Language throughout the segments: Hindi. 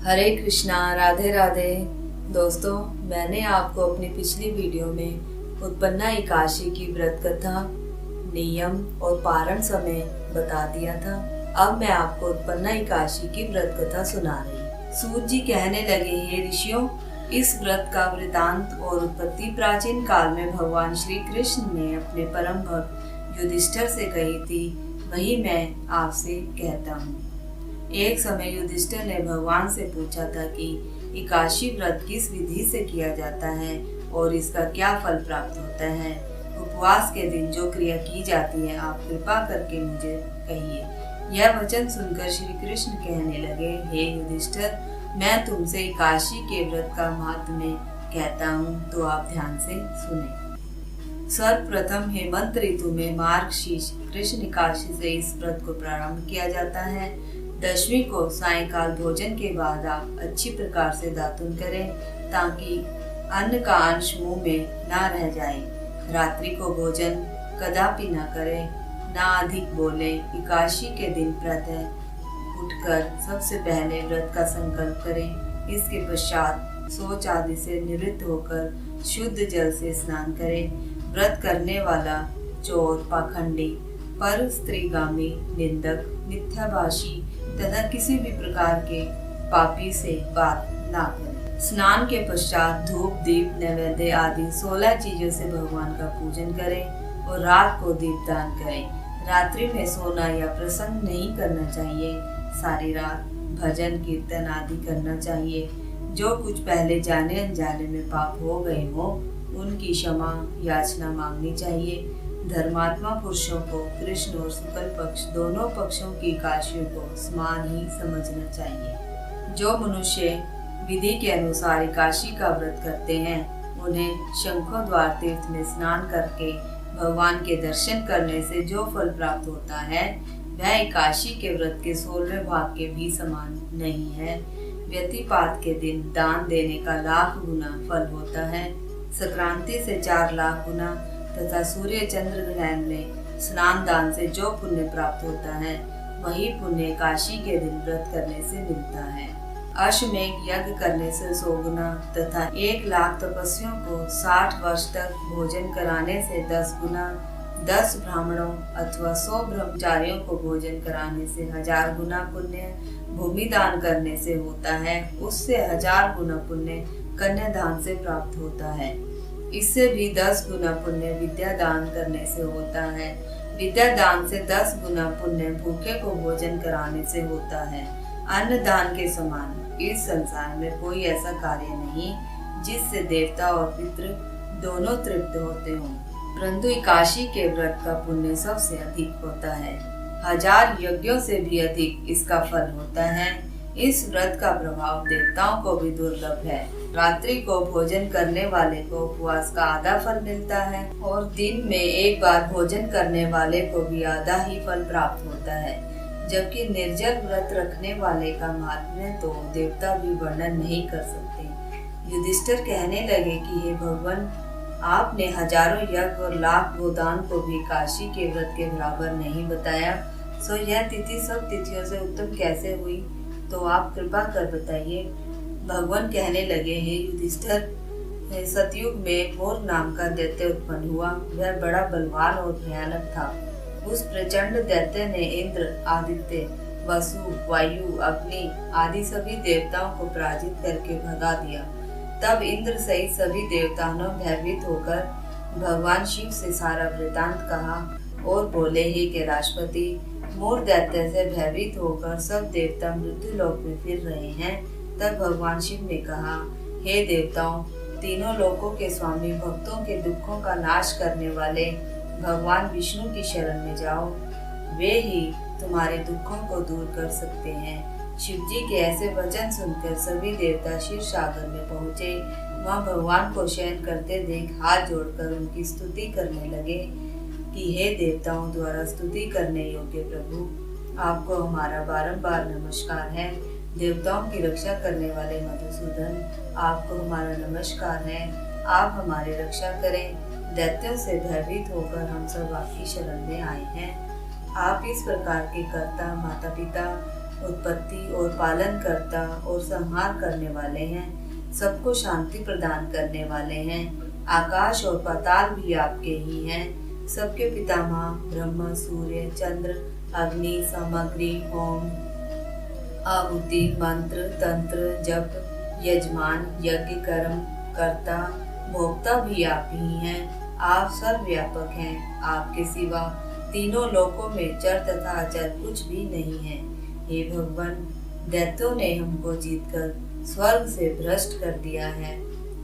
हरे कृष्णा, राधे राधे। दोस्तों, मैंने आपको अपनी पिछली वीडियो में उत्पन्ना एकादशी की व्रत कथा, नियम और पारण समय बता दिया था। अब मैं आपको उत्पन्ना एकादशी की व्रत कथा सुना रही। सूत जी कहने लगे, हे ऋषियों, इस व्रत का वृतांत और उत्पत्ति प्राचीन काल में भगवान श्री कृष्ण ने अपने परम भक्त युधिष्ठिर से कही थी, वही मैं आपसे कहता हूँ। एक समय युधिष्ठिर ने भगवान से पूछा था कि एकादशी व्रत किस विधि से किया जाता है और इसका क्या फल प्राप्त होता है। उपवास के दिन जो क्रिया की जाती है, आप कृपा करके मुझे कहिए। यह वचन सुनकर श्री कृष्ण कहने लगे, हे युधिष्ठिर, मैं तुमसे एकादशी के व्रत का महात्म्य कहता हूँ, तो आप ध्यान से सुने। सर्वप्रथम हेमंत ऋतु में मार्गशीर्ष कृष्ण एकादशी से इस व्रत को प्रारंभ किया जाता है। दशमी को सायंकाल भोजन के बाद आप अच्छी प्रकार से दातुन करें ताकि अन्न का अंश मुंह में ना रह जाए। रात्रि को भोजन कदापि न करें, ना अधिक बोले। एकादशी के दिन प्रातः उठकर सबसे पहले व्रत का संकल्प करें। इसके पश्चात शौच आदि से निवृत्त होकर शुद्ध जल से स्नान करें। व्रत करने वाला चोर, पाखंडी, पर स्त्रीगामी, निंदक, मिथ्याभाषी तथा किसी भी प्रकार के पापी से बात ना करें। स्नान के पश्चात धूप, दीप, नैवेद्य आदि 16 चीजों से भगवान का पूजन करें और रात को दीपदान करें। रात्रि में सोना या प्रसंग नहीं करना चाहिए। सारी रात भजन, कीर्तन आदि करना चाहिए। जो कुछ पहले जाने अनजाने में पाप हो गए हो, उनकी क्षमा याचना मांगनी चाहिए। धर्मात्मा पुरुषों को कृष्ण और शुक्ल पक्ष दोनों पक्षों की एकादशियों को समान ही समझना चाहिए। जो मनुष्य विधि के अनुसार एकादशी का व्रत करते हैं, उन्हें शंखोद्वार तीर्थ में स्नान करके भगवान के दर्शन करने से जो फल प्राप्त होता है, वह एकादशी के व्रत के 16वें भाग के भी समान नहीं है। व्यतिपात के दिन दान देने का लाख गुना फल होता है। संक्रांति से 4 लाख गुना तथा सूर्य चंद्र ग्रहण में स्नान दान से जो पुण्य प्राप्त होता है, वही पुण्य एकादशी के दिन व्रत करने से मिलता है। अश्वमेध यज्ञ करने से 100 गुना तथा 1 लाख तपस्वियों को 60 वर्ष तक भोजन कराने से 10 गुना, 10 ब्राह्मणों अथवा 100 ब्रह्मचारियों को भोजन कराने से 1000 गुना पुण्य भूमि दान करने से होता है। उससे 1000 गुना पुण्य कन्यादान से प्राप्त होता है। इससे भी 10 गुना पुण्य विद्या दान करने से होता है। विद्या दान से 10 गुना पुण्य भूखे को भोजन कराने से होता है। अन्न दान के समान इस संसार में कोई ऐसा कार्य नहीं जिससे देवता और पितृ दोनों तृप्त होते हों, परंतु एकादशी के व्रत का पुण्य सबसे अधिक होता है। 1000 यज्ञों से भी अधिक इसका फल होता है। इस व्रत का प्रभाव देवताओं को भी दुर्लभ है। रात्रि को भोजन करने वाले को उपवास का आधा फल मिलता है और दिन में एक बार भोजन करने वाले को भी आधा ही फल प्राप्त होता है। जबकि निर्जल व्रत रखने वाले का महात्म्य तो देवता भी वर्णन नहीं कर सकते। युधिष्ठिर कहने लगे कि हे भगवान, आपने हजारों यज्ञ और लाख गोदान को भी एकादशी के व्रत के बराबर नहीं बताया, सो यह तिथि सब तिथियों से उत्तम कैसे हुई, तो आप कृपा कर बताइए। भगवान कहने लगे, हे युधिष्ठिर, सतयुग में मोर नाम का दैत्य उत्पन्न हुआ। वह बड़ा बलवान और भयानक था। उस प्रचंड दैत्य ने इंद्र, आदित्य, वसु, वायु, अग्नि आदि सभी देवताओं को पराजित करके भगा दिया। तब इंद्र सहित सभी देवताओं ने भयभीत होकर भगवान शिव से सारा वृतांत कहा और बोले, हे कैलाशपति, मोर दैत्य से भयभीत होकर सब देवता मृत्यु लोक में फिर रहे हैं। तब भगवान शिव ने कहा, हे देवताओं, तीनों लोकों के स्वामी, भक्तों के दुखों का नाश करने वाले भगवान विष्णु की शरण में जाओ। वे ही तुम्हारे दुखों को दूर कर सकते हैं। शिव जी के ऐसे वचन सुनकर सभी देवता क्षीर सागर में पहुँचे। वहाँ भगवान को शयन करते देख हाथ जोड़कर उनकी स्तुति करने लगे कि हे देवताओं द्वारा स्तुति करने योग्य प्रभु, आपको हमारा बारंबार नमस्कार है। देवताओं की रक्षा करने वाले मधुसूदन, आपको हमारा नमस्कार है। आप हमारी रक्षा करें। दैत्यों से भयभीत होकर हम सब आपकी शरण में आए हैं। आप इस प्रकार के कर्ता, माता पिता, उत्पत्ति और पालन करता और संहार करने वाले हैं। सबको शांति प्रदान करने वाले हैं। आकाश और पाताल भी आपके ही हैं। सबके पितामह ब्रह्मा, सूर्य, चंद्र, अग्नि, सामग्री, होम, आहुति, मंत्र, तंत्र, जप, यजमान, यज्ञ, कर्म, कर्ता, भोक्ता भी आप ही हैं। आप सर्वव्यापक हैं। आपके सिवा तीनों लोकों में चर तथा अचर कुछ भी नहीं है। हे भगवान, दैत्यों ने हमको जीतकर स्वर्ग से भ्रष्ट कर दिया है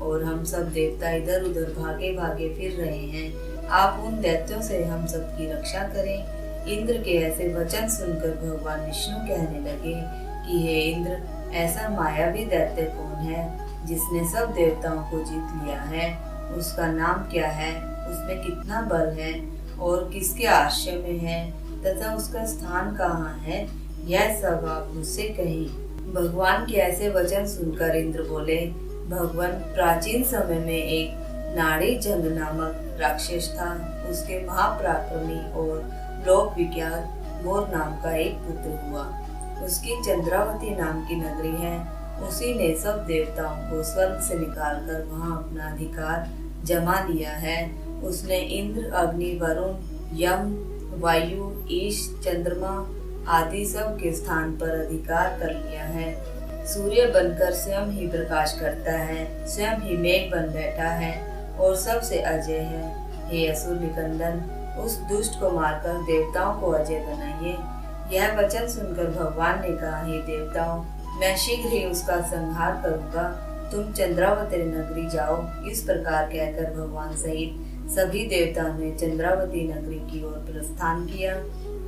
और हम सब देवता इधर उधर भागे भागे फिर रहे हैं। आप उन दैत्यों से हम सबकी रक्षा करें। इंद्र के ऐसे वचन सुनकर भगवान विष्णु कहने लगे कि हे इंद्र, ऐसा मायावी दैत्य कौन है जिसने सब देवताओं को जीत लिया है? उसका नाम क्या है? उसमें कितना बल है और किसके आश्रय में है तथा उसका स्थान कहाँ है? यह सब आप मुझसे कहें। भगवान के ऐसे वचन सुनकर इंद्र बोले, भगवान, प्राचीन समय में एक नाड़ी जंग नामक राक्षस था। उसके महापराक्रमी और लोक विख्यात मोर नाम का एक पुत्र हुआ। उसकी चंद्रावती नाम की नगरी है। उसी ने सब देवताओं को स्वर्ग से निकालकर वहां अपना अधिकार जमा लिया है। उसने इंद्र, अग्नि, वरुण, यम, वायु, ईश, चंद्रमा आदि सब के स्थान पर अधिकार कर लिया है। सूर्य बनकर स्वयं ही प्रकाश करता है, स्वयं ही मेघ बन बैठा है और सबसे अजय है। हे असुर निकंदन, उस दुष्ट को मारकर देवताओं को अजय बनाइए। यह वचन सुनकर भगवान ने कहा, हे देवताओं, मैं शीघ्र ही उसका संहार करूंगा। तुम चंद्रावती नगरी जाओ। इस प्रकार कहकर भगवान सहित सभी देवताओं ने चंद्रावती नगरी की ओर प्रस्थान किया।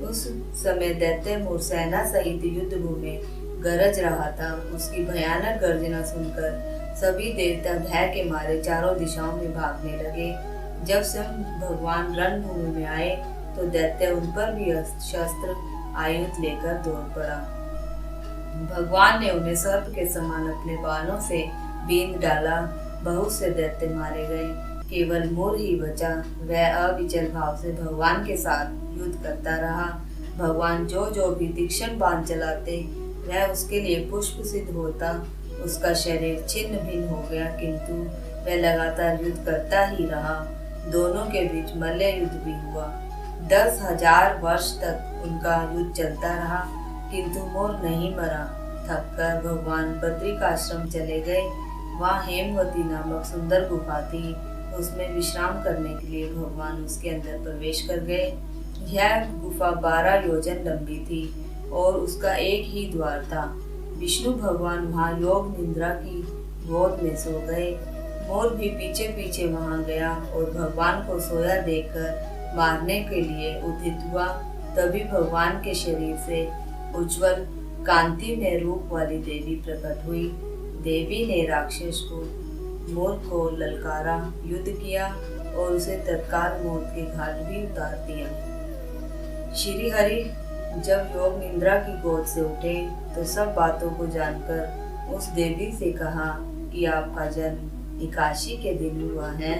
उस समय दैत्य मोर सेना सहित युद्ध भूमि में गरज रहा था। उसकी भयानक गर्जना सुनकर सभी देवता भय के मारे चारों दिशाओं में भागने लगे। जब स्वयं भगवान रणभूमि में आए तो दैत्य उन पर भी शस्त्र आयुध लेकर दौड़ पड़ा। भगवान ने उन्हें सर्प के समान अपने बाणों से बींध डाला। बहुत से दैत्य मारे गए। केवल मोर ही बचा। वह अविचल भाव से भगवान के साथ युद्ध करता रहा। भगवान जो जो भी तीक्ष्ण बाण चलाते वह उसके लिए पुष्प सिद्ध होता। उसका शरीर छिन्न भिन्न हो गया, किंतु वह लगातार युद्ध करता ही रहा। दोनों के बीच मल्ल युद्ध भी हुआ। 10,000 वर्ष तक उनका युद्ध चलता रहा, किंतु मोर नहीं मरा। थककर भगवान बद्रिकाश्रम चले गए। वहाँ हेमवती नामक सुंदर गुफा थी। उसमें विश्राम करने के लिए भगवान उसके अंदर प्रवेश कर गए। यह गुफा 12 योजन लंबी थी और उसका एक ही द्वार था। विष्णु भगवान वहाँ योग निद्रा की गोद में सो गए। मोर भी पीछे पीछे वहाँ गया और भगवान को सोया देखकर मारने के लिए उद्यत हुआ। तभी भगवान के शरीर से उज्जवल कांति में रूप वाली देवी प्रकट हुई। देवी ने राक्षस को मोर को ललकारा, युद्ध किया और उसे तत्काल मौत के घाट भी उतार दिया। श्री हरि जब योग निद्रा की गोद से उठे तो सब बातों को जानकर उस देवी से कहा कि आपका जन्म एकादशी के दिन हुआ है,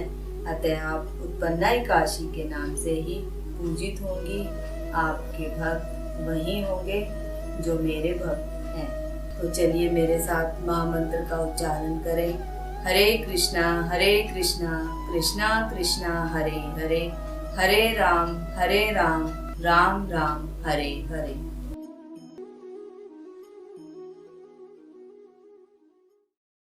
अतः आप उत्पन्ना एकादशी के नाम से ही पूजित होंगी। आपके भक्त वही होंगे जो मेरे भक्त हैं। तो चलिए मेरे साथ महामंत्र का उच्चारण करें। हरे कृष्णा कृष्णा कृष्णा हरे हरे, हरे राम राम राम हरे हरे।